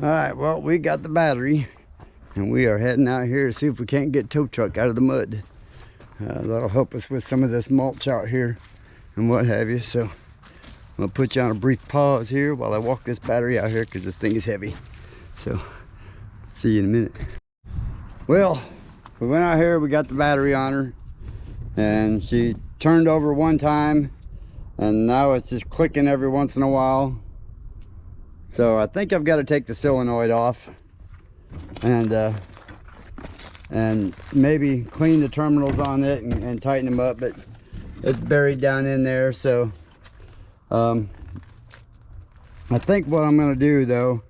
All right, well, we got the battery and we are heading out here to see if we can't get tow truck out of the mud. That'll help us with some of this mulch out here and what have you. So I'm gonna put you on a brief pause here while I walk this battery out here because this thing is heavy. So see you in a minute. Well, we went out here, we got the battery on her and she turned over one time and now it's just clicking every once in a while. So I think I've got to take the solenoid off and maybe clean the terminals on it and tighten them up, but it's buried down in there. So I think what I'm going to do though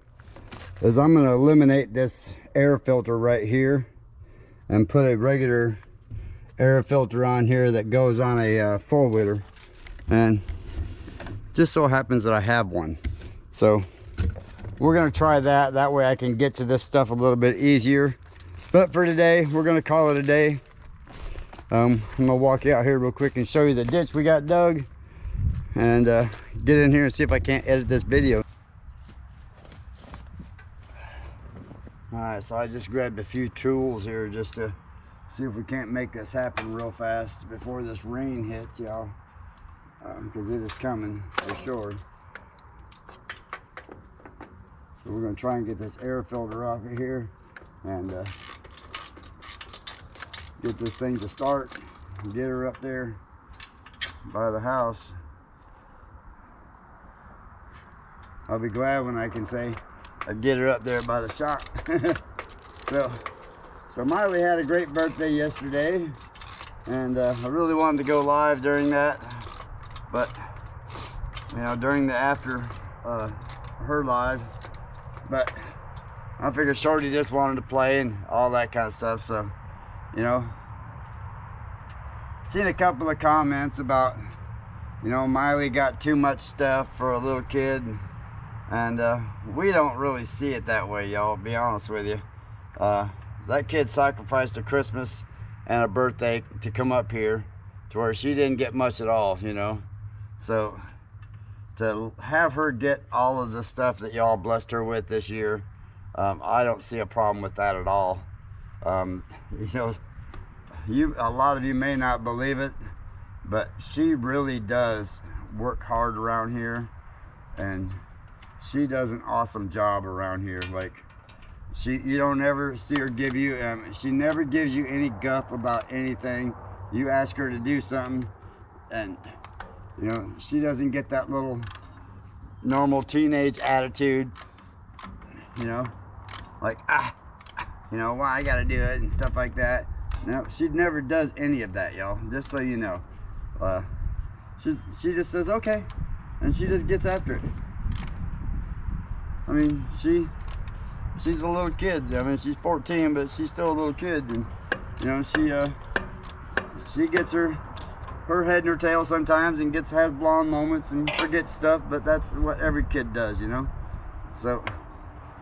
is I'm going to eliminate this air filter right here and put a regular air filter on here that goes on a four-wheeler, and just so happens that I have one. So we're going to try that. That way I can get to this stuff a little bit easier. But for today, we're going to call it a day. I'm going to walk you out here real quick and show you the ditch we got dug. And get in here and see if I can't edit this video. Alright, so I just grabbed a few tools here just to see if we can't make this happen real fast before this rain hits, y'all. Because it is coming for sure. So we're going to try and get this air filter off of here and get this thing to start and get her up there by the house. I'll be glad when I can say I get her up there by the shop. So Miley had a great birthday yesterday, and I really wanted to go live during that, but you know, during the after her live. But I figured Shorty just wanted to play and all that kind of stuff. So, you know, seen a couple of comments about, you know, Miley got too much stuff for a little kid. And we don't really see it that way, y'all, be honest with you. That kid sacrificed a Christmas and a birthday to come up here to where she didn't get much at all, you know. So to have her get all of the stuff that y'all blessed her with this year, I don't see a problem with that at all. You know, a lot of you may not believe it, but she really does work hard around here, and she does an awesome job around here. Like, you don't ever see her give you, she never gives you any guff about anything. You ask her to do something, and you know, she doesn't get that little normal teenage attitude, you know, like, you know, why I gotta do it and stuff like that. No, she never does any of that, y'all, just so you know. She just says, okay, and she just gets after it. I mean, she's a little kid. I mean, she's 14, but she's still a little kid, and you know, she gets her head in her tail sometimes and has blonde moments and forgets stuff, but that's what every kid does, you know. So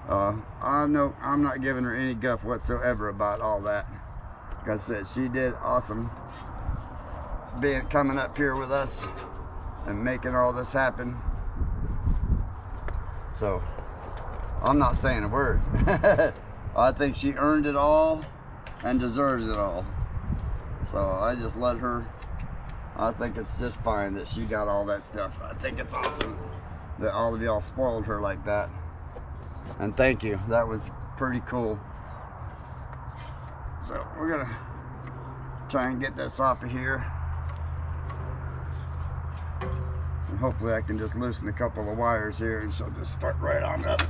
I'm not giving her any guff whatsoever about all that. Like I said, she did awesome coming up here with us and making all this happen. So I'm not saying a word. I think she earned it all and deserves it all. So I just let her. I think it's just fine that she got all that stuff. I think it's awesome that all of y'all spoiled her like that. And thank you. That was pretty cool. So we're gonna try and get this off of here. And hopefully I can just loosen a couple of wires here and she'll just start right on up.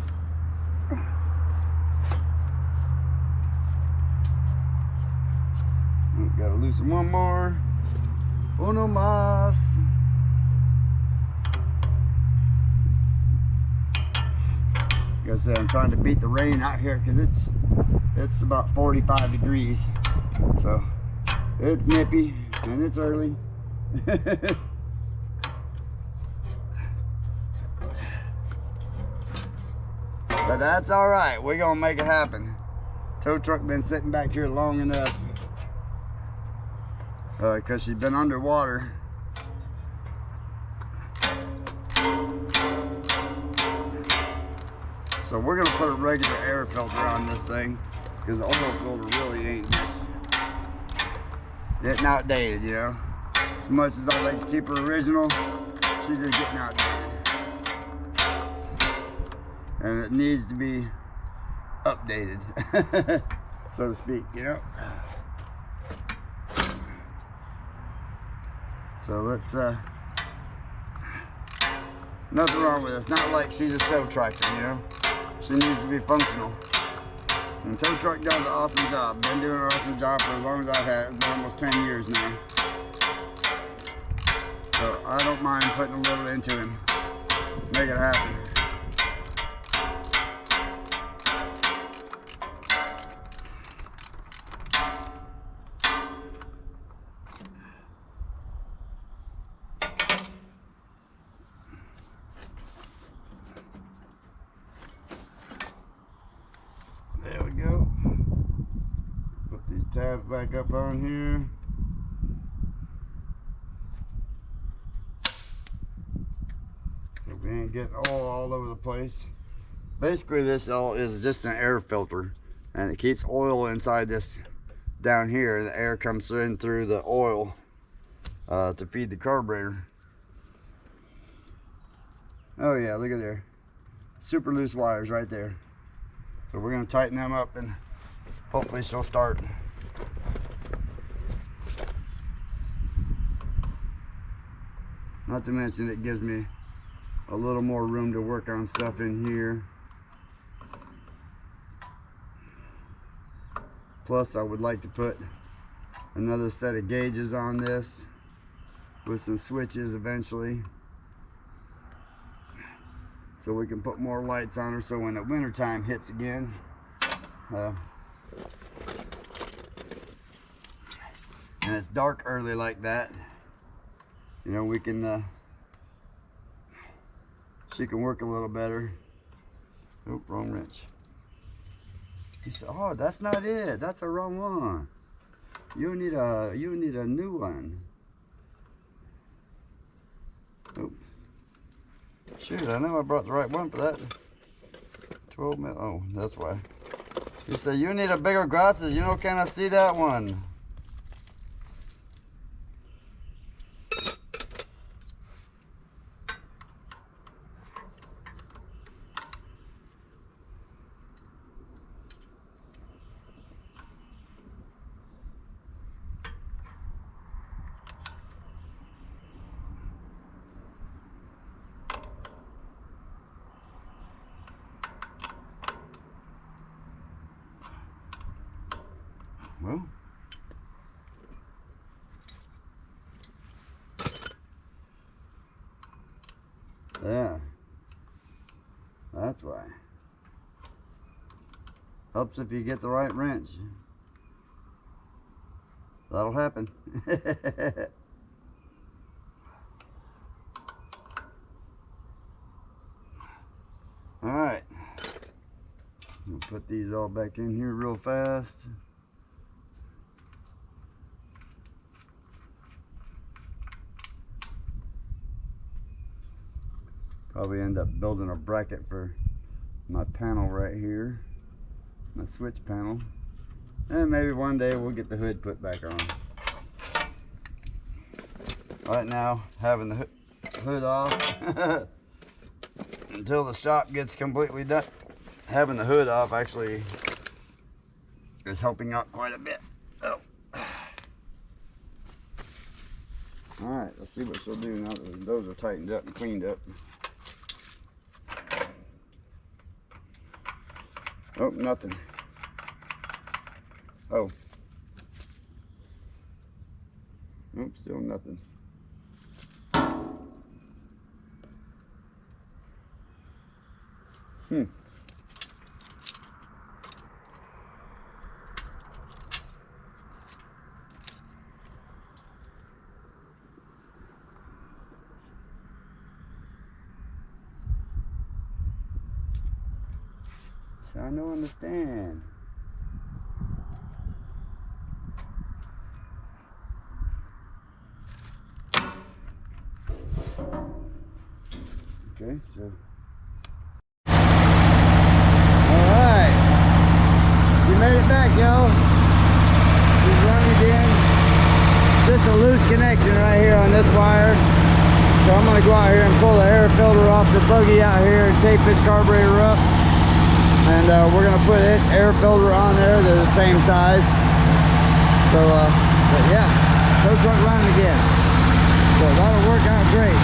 Gotta loosen one more. Uno más. Like I said, I'm trying to beat the rain out here because it's about 45 degrees. So It's nippy and it's early. But that's all right. We're gonna make it happen. Tow truck been sitting back here long enough because she's been underwater. So we're gonna put a regular air filter on this thing because the oil filter really ain't just getting outdated, you know. As much as I like to keep her original, she's just getting outdated. And it needs to be updated, so to speak, you know. So let's, nothing wrong with it. It's not like she's a show tractor, you know. She needs to be functional. And tow truck does an awesome job. Been doing an awesome job for as long as I've had it, almost 10 years now. So I don't mind putting a little into him, make it happen. There we go. Put these tabs back up on here. So we ain't getting oil all over the place. Basically this all is just an air filter and it keeps oil inside this down here. The air comes in through the oil to feed the carburetor. Oh yeah, look at there. Super loose wires right there. So we're going to tighten them up and hopefully she'll start. Not to mention it gives me a little more room to work on stuff in here. Plus I would like to put another set of gauges on this with some switches eventually, so we can put more lights on her, so when the winter time hits again, and it's dark early like that, you know, we can she can work a little better. Oop, wrong wrench. He said, oh, that's not it, that's a wrong one. You need a new one. Oop. Shoot, I know I brought the right one for that. 12 mil. Oh, that's why. He said, you need a bigger glasses. You know, can I see that one? Well, yeah, that's why. Helps if you get the right wrench. That'll happen. All right, I'm gonna put these all back in here real fast. Probably end up building a bracket for my panel right here, my switch panel, and maybe one day we'll get the hood put back on. Right now, having the hood off until the shop gets completely done. Having the hood off actually is helping out quite a bit. Oh. All right, let's see what she'll do now that those are tightened up and cleaned up. Oh, nothing. Oh. Nope, still nothing. I don't understand. Okay, so. Alright. She made it back, y'all. She's running again. Just a loose connection right here on this wire. So I'm going to go out here and pull the air filter off the buggy out here and tape this carburetor up. And we're going to put its air filter on there. They're the same size. So, but yeah, tow truck running again. So that'll work out great.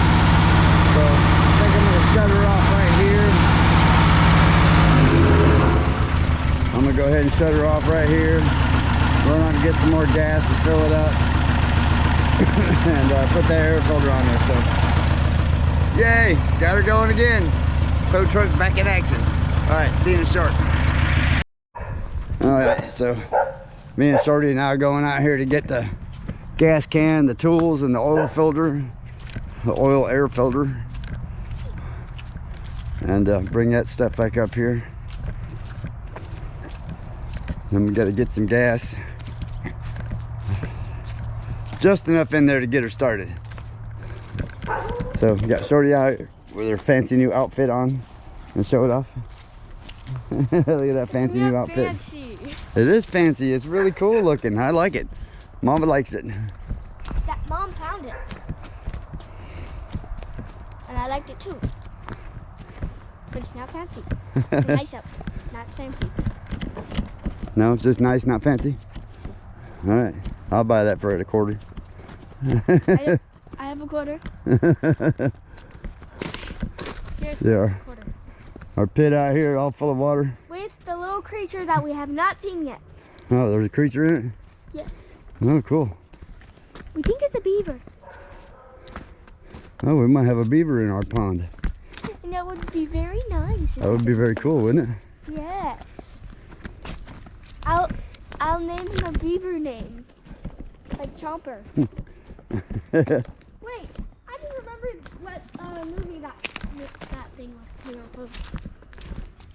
So I think I'm going to shut her off right here. I'm going to go ahead and shut her off right here. Run out and get some more gas and fill it up. And put the air filter on there. So, yay, got her going again. Tow truck back in action. All right, see you in short. All right, so me and Shorty now going out here to get the gas can, the tools, and the oil filter, the oil air filter, and bring that stuff back up here. Then we got to get some gas. Just enough in there to get her started. So we got Shorty out with her fancy new outfit on, and show it off. Look at that fancy new outfit. Fancy. It is fancy. It's really cool looking. I like it. Mama likes it. That Mom found it, and I liked it too. But it's not fancy. It's a nice outfit, not fancy. No, it's just nice, not fancy. All right, I'll buy that for a quarter. I have a quarter. Here's there. A quarter. Our pit out here, all full of water. With the little creature that we have not seen yet. Oh, there's a creature in it? Yes. Oh, cool. We think it's a beaver. Oh, we might have a beaver in our pond. And that would be very nice. That would be very cool, wouldn't it? Yeah. I'll name him a beaver name. Like Chomper. Wait, I just remembered what movie that thing was came off of.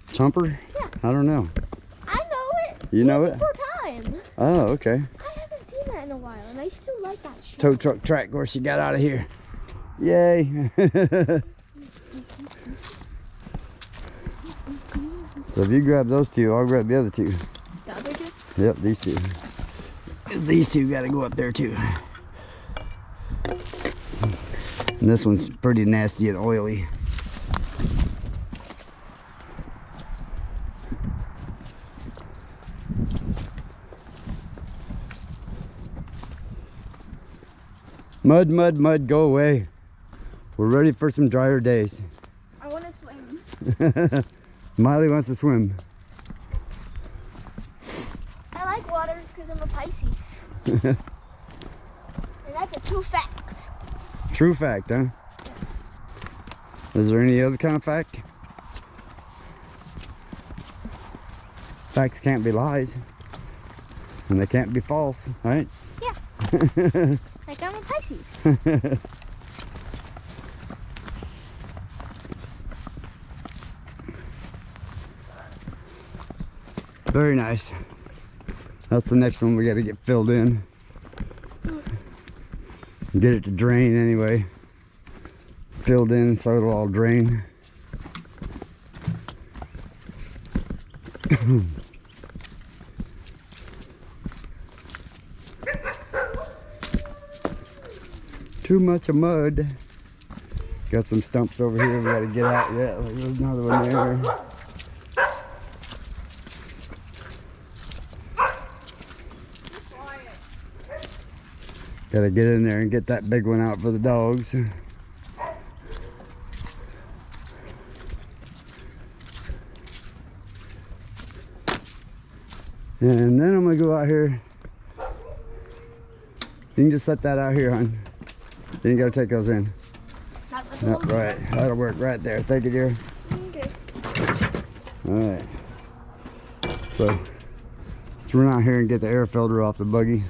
Chomper? Yeah. I don't know. I know it. You know it? Before time. Oh, okay. I haven't seen that in a while, and I still like that show. Tow truck track where she got out of here. Yay. So if you grab those two, I'll grab the other two. The other two? Yep, these two. These two got to go up there too. And this one's pretty nasty and oily. Mud, mud, mud, go away. We're ready for some drier days. I want to swim. Miley wants to swim. I like water because I'm a Pisces. And that's a true fact. True fact, huh? Yes. Is there any other kind of fact? Facts can't be lies. And they can't be false, right? Yeah. Like I'm a Pisces. Very nice. That's the next one we got to get filled in. Get it to drain anyway. Filled in so it'll all drain. Too much of mud. Got some stumps over here we gotta get out yet. There's another one there. Gotta get in there and get that big one out for the dogs. And then I'm gonna go out here. You can just set that out here, hon. You ain't gotta take those in. No, right, that'll work right there. Thank you, dear. Okay. All right. So let's run out here and get the air filter off the buggy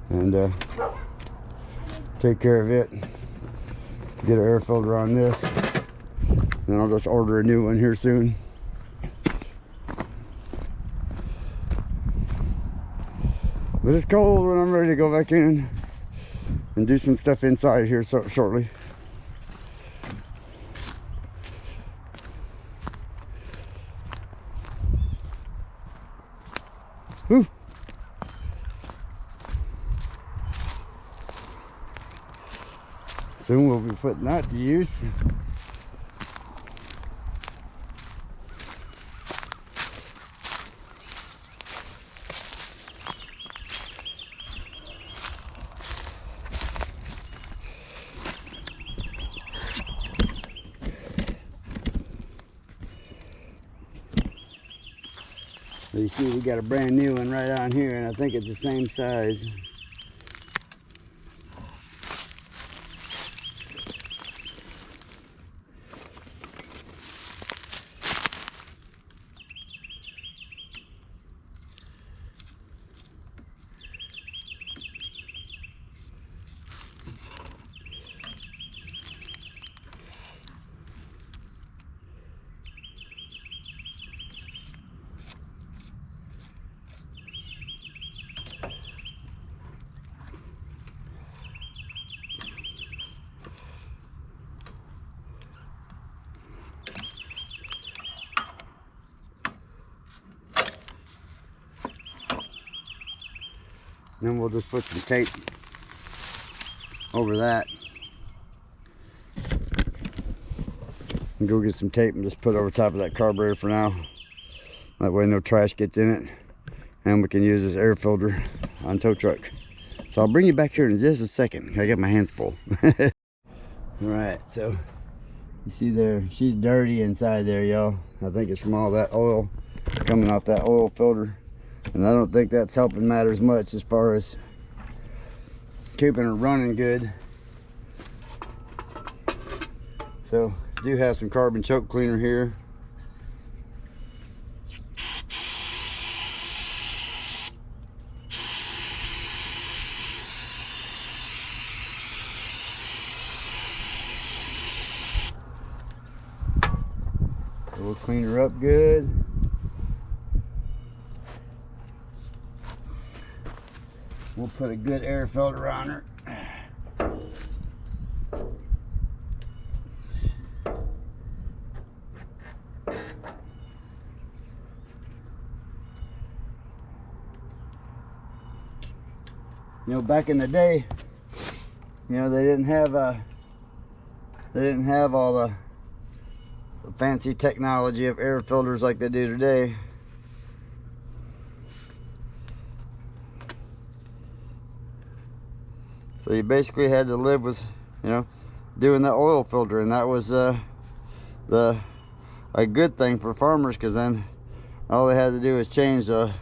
and take care of it. Get an air filter on this. Then I'll just order a new one here soon. But it's cold and I'm ready to go back in and do some stuff inside here shortly. Whew. Soon we'll be putting that to use. So you see we got a brand new one right on here, and I think it's the same size. Then we'll just put some tape over that. And go get some tape and just put it over top of that carburetor for now. That way no trash gets in it. And we can use this air filter on tow truck. So I'll bring you back here in just a second. I got my hands full. Alright, so you see there, she's dirty inside there, y'all. I think it's from all that oil coming off that oil filter. And I don't think that's helping matters much as far as keeping her running good. So do have some carbon choke cleaner here. So we'll clean her up good. We'll put a good air filter on her. You know, back in the day, you know, they didn't have all the fancy technology of air filters like they do today. So you basically had to live with, you know, doing the oil filter, and that was a good thing for farmers, because then all they had to do was change the,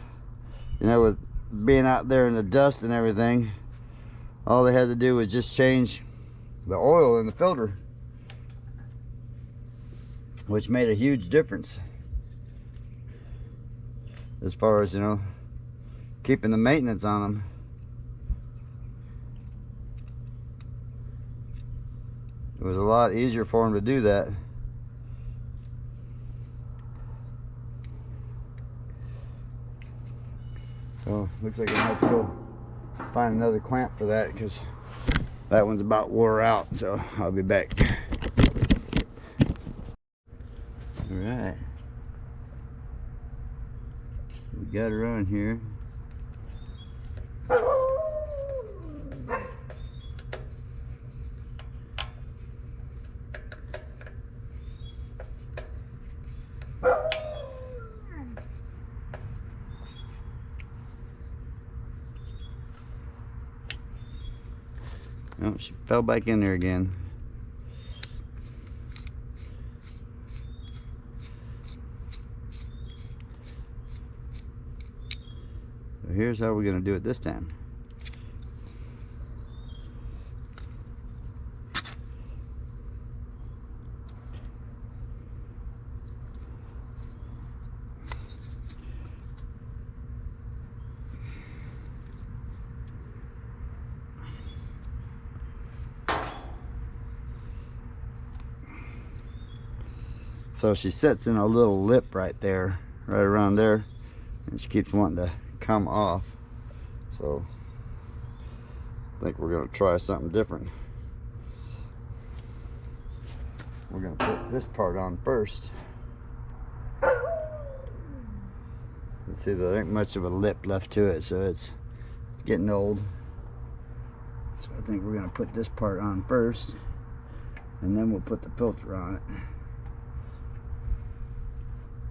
you know, with being out there in the dust and everything, all they had to do was just change the oil in the filter, which made a huge difference as far as, you know, keeping the maintenance on them. It was a lot easier for them to do that. So looks like I have to go find another clamp for that, because that one's about wore out. So I'll be back. All right, we got her on here. Oh, she fell back in there again. So here's how we're going to do it this time. So she sits in a little lip right there, right around there, and she keeps wanting to come off. So I think we're gonna try something different. We're gonna put this part on first. Let's see, there ain't much of a lip left to it, so it's getting old. So I think we're gonna put this part on first, and then we'll put the filter on it.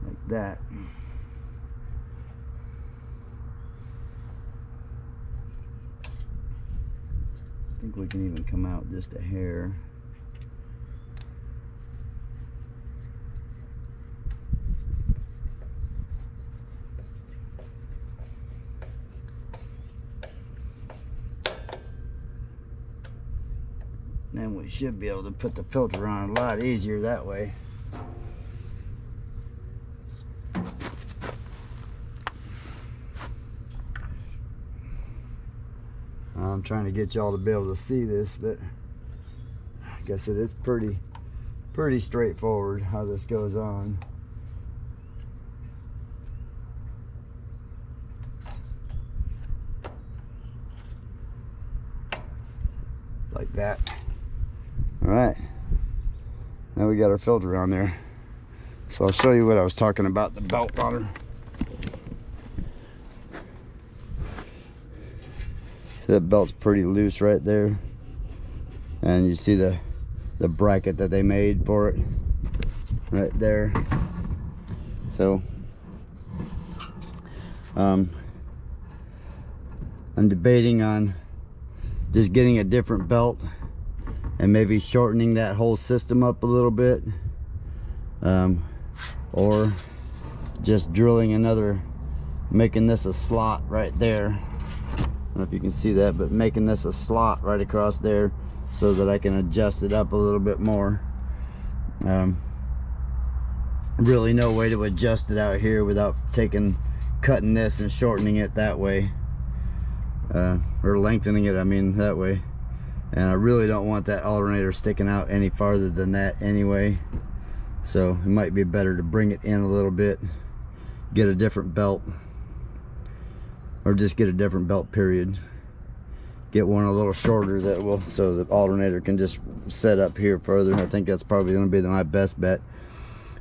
Like that. I think we can even come out just a hair. Then we should be able to put the filter on a lot easier that way. I'm trying to get y'all to be able to see this, but I guess it is pretty straightforward how this goes on. Like that. All right, now we got our filter on there. So I'll show you what I was talking about, the belt on her. So that belt's pretty loose right there. And you see the bracket that they made for it right there. So I'm debating on just getting a different belt and maybe shortening that whole system up a little bit, or just drilling another, making this a slot right there. I don't know if you can see that, but making this a slot right across there so that I can adjust it up a little bit more. Really no way to adjust it out here without cutting this and shortening it that way, or lengthening it, I mean, that way. And I really don't want that alternator sticking out any farther than that anyway. So it might be better to bring it in a little bit, get a different belt, or just get a different belt, period. Get one a little shorter that will, so the alternator can just set up here further. I think that's probably going to be my best bet.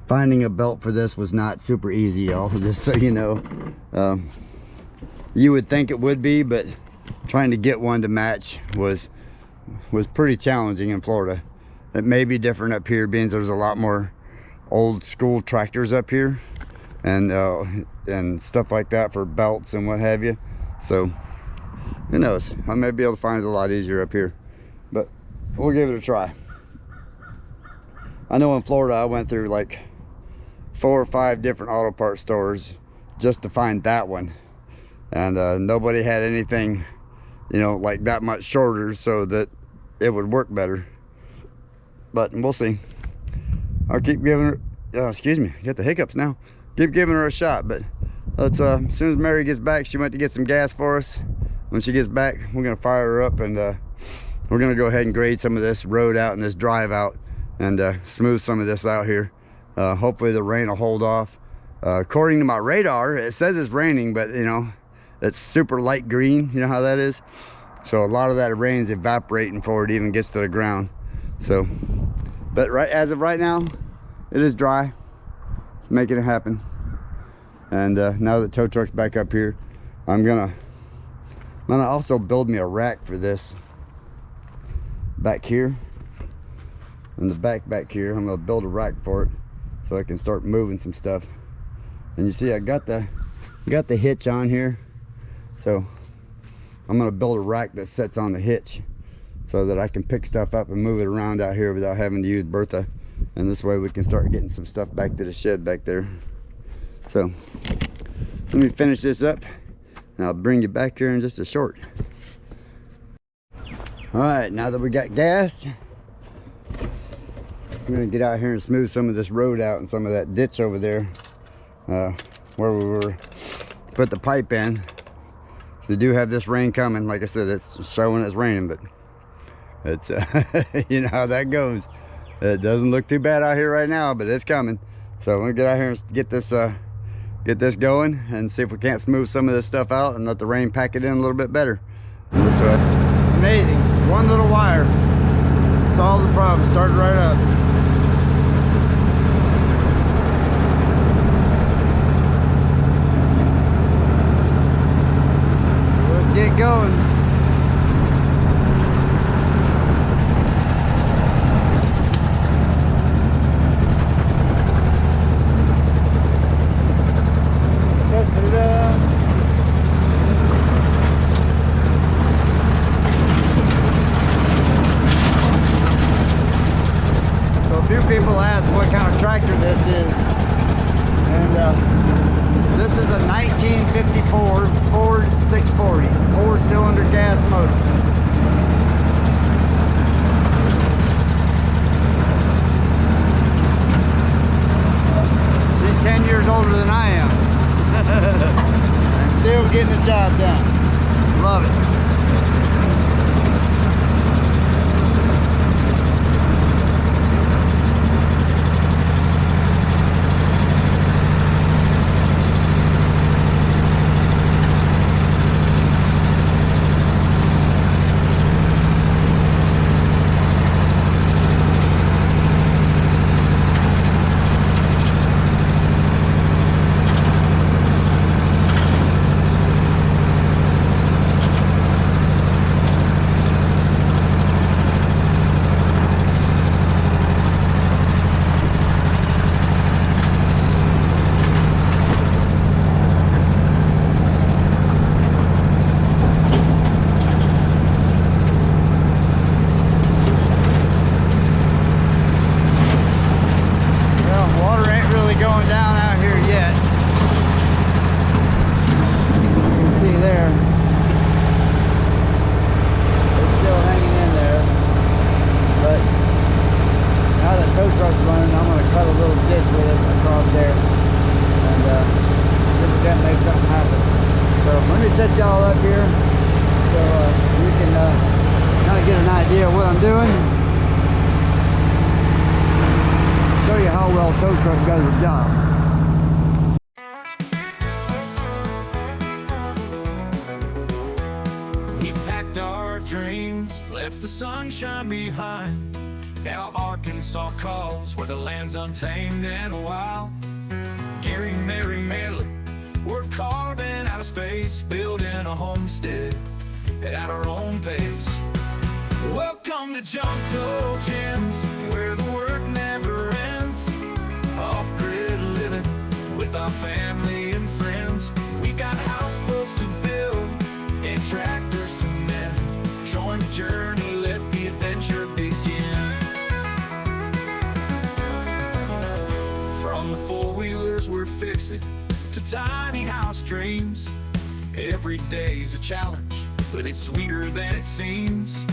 Finding a belt for this was not super easy, y'all, just so you know. You would think it would be, but trying to get one to match was pretty challenging in Florida. It may be different up here, being there's a lot more old school tractors up here, and stuff like that for belts and what have you. So who knows, I may be able to find it a lot easier up here, but we'll give it a try. I know in Florida I went through like 4 or 5 different auto parts stores just to find that one, and nobody had anything, you know, like that much shorter so that it would work better. But we'll see. I'll keep giving her, excuse me, get the hiccups now. Keep giving her a shot. But let's, as soon as Mary gets back, she went to get some gas for us. When she gets back, we're gonna fire her up, and we're gonna go ahead and grade some of this road out and this drive out, and smooth some of this out here. Hopefully the rain will hold off. According to my radar, it says it's raining, but you know, it's super light green, you know how that is. So a lot of that rain's evaporating before it even gets to the ground. So, but as of right now, it is dry. It's making it happen. And now that tow truck's back up here, I'm gonna also build me a rack for this back here. In the back here, I'm gonna build a rack for it so I can start moving some stuff. And you see, I got the hitch on here. So I'm gonna build a rack that sets on the hitch so that I can pick stuff up and move it around out here without having to use Bertha. And this way we can start getting some stuff back to the shed back there. So let me finish this up and I'll bring you back here in just a short. All right, now that we got gas, we're gonna get out here and smooth some of this road out and some of that ditch over there, where we were put the pipe in. We do have this rain coming. Like I said, it's showing it's raining, but it's you know how that goes. It doesn't look too bad out here right now, but it's coming. So I'm gonna get out here and get this get this going and see if we can't smooth some of this stuff out and let the rain pack it in a little bit better this way. Amazing, one little wire solved the problem, started right up. Let's get going. People ask what kind of tractor this is, and this is a 1954 Ford 640 4-cylinder gas motor. She's 10 years older than I am and still getting the job done. Love it. Set y'all up here so you can kind of get an idea of what I'm doing. Show you how well a tow truck does the job. We packed our dreams, left the sunshine behind. Now Arkansas calls, where the land's untamed and wild. Gary, Mary, Mary, we're carving out of space, building a homestead at our own pace. Welcome to Junktojems, where the work never ends. Off-grid living with our family and friends. We got houseboats to build and tractors to mend. Join the journey, let the adventure begin. From the four-wheelers we're fixing to tiny house dreams. Every day's a challenge, but it's sweeter than it seems.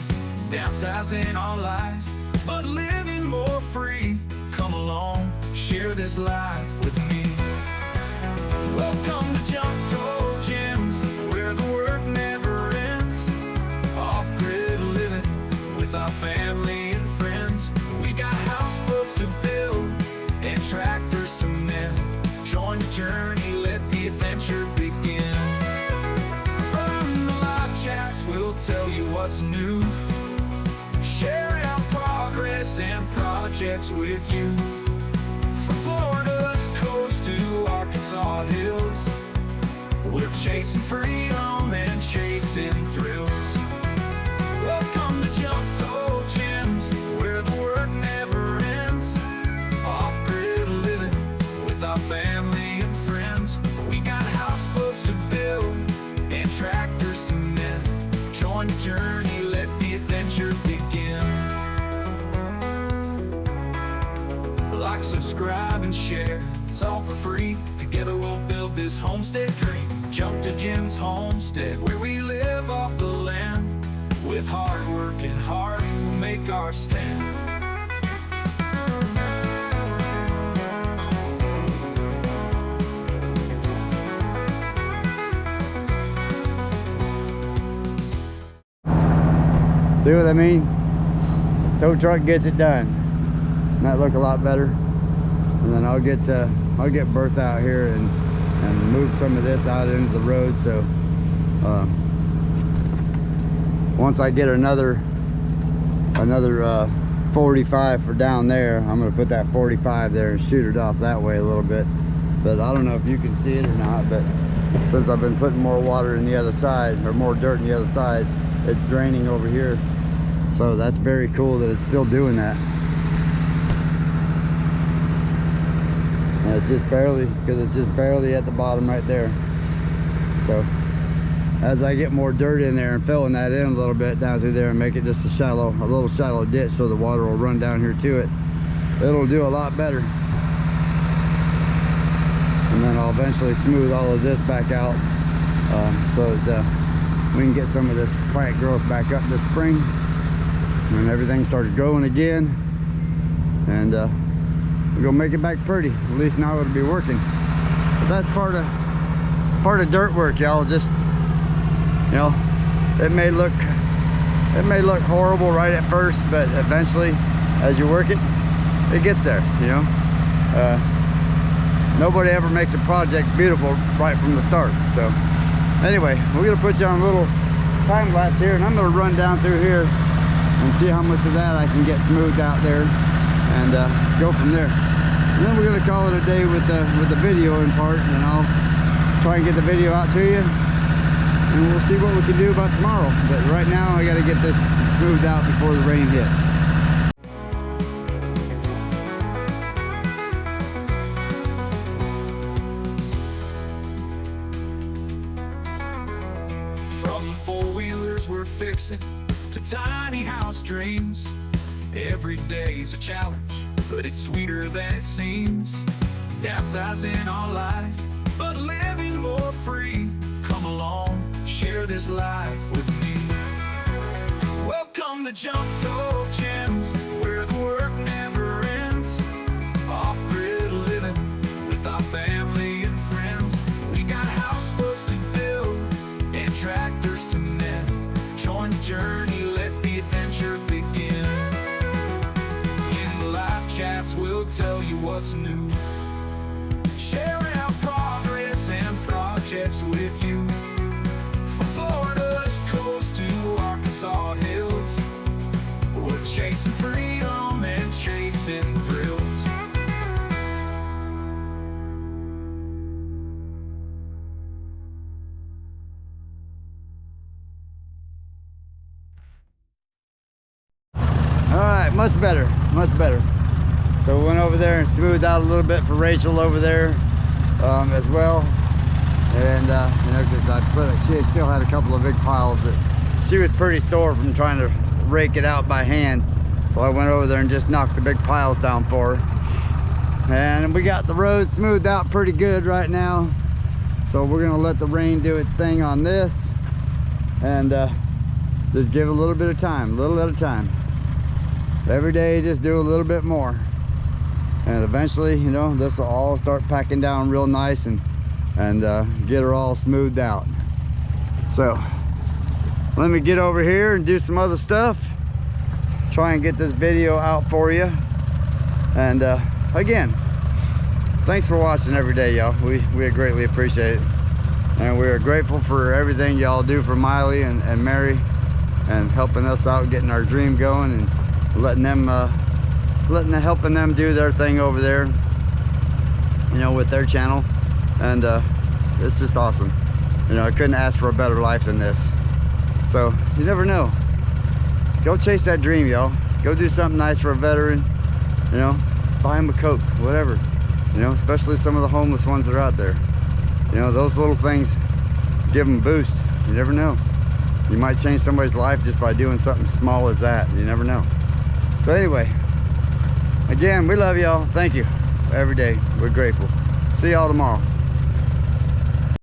Downsizing our life, but living more free. Come along, share this life with me. Welcome to Junktojems, where the work never ends. Off-grid living with our family and friends. We got houseboats to build and tractors to mend. Join the journey, let the adventure begin. From the live chats, we'll tell you what's new. Sharing our progress and projects with you. From Florida's coast to Arkansas hills, we're chasing freedom and chasing thrills. Welcome to Junktojems, where the work never ends. Off-grid living with our family and friends. We got houseboats to build and tractors to mend. Join the journey, let the adventure begin. Like, subscribe, and share. It's all for free. Together we'll build this homestead dream. Junktojems Homestead, where we live off the land. With hard work and heart, we'll make our stand. See what I mean? Tow truck gets it done. Might look a lot better. And then I'll get Bertha out here and and move some of this out into the road. So once I get another 45 for down there, I'm gonna put that 45 there and shoot it off that way a little bit. But I don't know if you can see it or not, but since I've been putting more water in the other side, or more dirt in the other side, it's draining over here. So that's very cool that it's still doing that. And it's just barely, because it's just barely at the bottom right there. So as I get more dirt in there and filling that in a little bit down through there and make it just a little shallow ditch so the water will run down here to it, it'll do a lot better. And then I'll eventually smooth all of this back out so that we can get some of this plant growth back up this spring when everything starts growing again, and we're gonna make it back pretty. At least now it'll be working. But that's part of dirt work, y'all. Just, you know, it may look horrible right at first, but eventually as you work it, it gets there, you know. Nobody ever makes a project beautiful right from the start. So anyway, we're gonna put you on a little time lapse here, and I'm gonna run down through here and see how much of that I can get smoothed out there, and go from there. And then we're gonna call it a day with the video in part, and I'll try and get the video out to you, and we'll see what we can do about tomorrow. But right now I gotta get this smoothed out before the rain hits. From four-wheelers we're fixing to tiny house dreams, every day's a challenge, but it's sweeter than it seems. Downsizing our life, but living more free. Come along, share this life with me. Welcome to Junktojems, where the work never ends. Off-grid living with our family and friends. We got houseboats to build and tractors to mend. Join the journey, let the adventure begin. In the live chats we'll tell you what's new, sharing our progress and projects with you. From Florida's coast to Arkansas hills, we're chasing freedom and chasing thrills. All right, much better, much better. So we went over there and smoothed out a little bit for Rachel over there as well. And you know, because she still had a couple of big piles, but she was pretty sore from trying to rake it out by hand. So I went over there and just knocked the big piles down for her. And we got the road smoothed out pretty good right now. So we're gonna let the rain do its thing on this, and just give it a little bit of time, a little at a time. Every day, just do a little bit more. And eventually, you know, this will all start packing down real nice and get her all smoothed out. So let me get over here and do some other stuff. Try and get this video out for you. And again, thanks for watching every day, y'all. We greatly appreciate it. And we are grateful for everything y'all do for Miley and Mary, and helping us out, getting our dream going, and helping them do their thing over there, you know, with their channel. And it's just awesome. You know, I couldn't ask for a better life than this. So you never know. Go chase that dream, y'all. Go do something nice for a veteran. You know, buy him a Coke, whatever. You know, especially some of the homeless ones that are out there. You know, those little things give them a boost. You never know. You might change somebody's life just by doing something small as that. You never know. So anyway, again, we love y'all. Thank you every day. We're grateful. See y'all tomorrow.